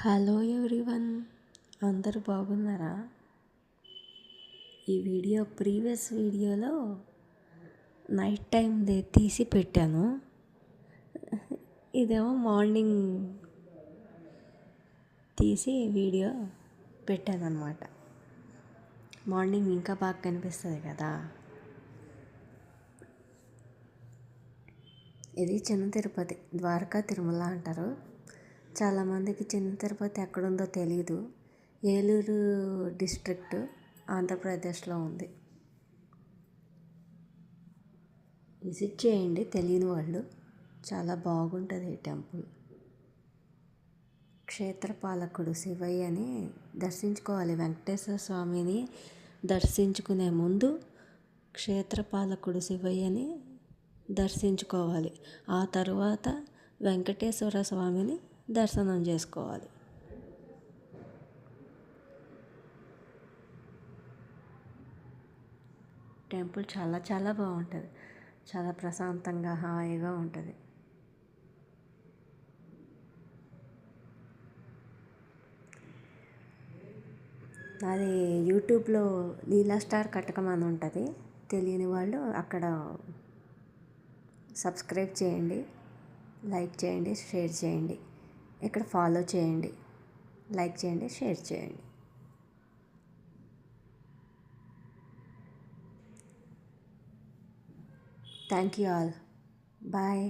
Hello everyone, అందరూ బాగున్నారా? ఈ ప్రీవియస్ వీడియోలో నైట్ టైంది తీసి పెట్టాను. ఇదేమో మార్నింగ్ తీసి వీడియో పెట్టాను అన్నమాట. మార్నింగ్ ఇంకా బాగా కనిపిస్తుంది కదా. ఇది చిన్న తిరుపతి, ద్వారకా తిరుమల అంటారు. చాలామందికి చిన్న తిరుపతి ఎక్కడుందో తెలీదు. ఏలూరు డిస్ట్రిక్ట్, ఆంధ్రప్రదేశ్లో ఉంది. విజిట్ చేయండి తెలియని వాళ్ళు, చాలా బాగుంటుంది ఈ టెంపుల్. క్షేత్రపాలకుడు శివయ్యని దర్శించుకోవాలి. వెంకటేశ్వర స్వామిని దర్శించుకునే ముందు క్షేత్రపాలకుడు శివయ్యని దర్శించుకోవాలి. ఆ తరువాత వెంకటేశ్వర స్వామిని దర్శనం చేసుకోవాలి. టెంపుల్ చాలా చాలా బాగుంటుంది. చాలా ప్రశాంతంగా హాయిగా ఉంటుంది. అది యూట్యూబ్లో లీలా స్టార్ కటకం అని ఉంటుంది. తెలియని వాళ్ళు అక్కడ సబ్స్క్రైబ్ చేయండి, లైక్ చేయండి, షేర్ చేయండి. ఇక్కడ ఫాలో చేయండి, లైక్ చేయండి, షేర్ చేయండి. Thank you all. బాయ్.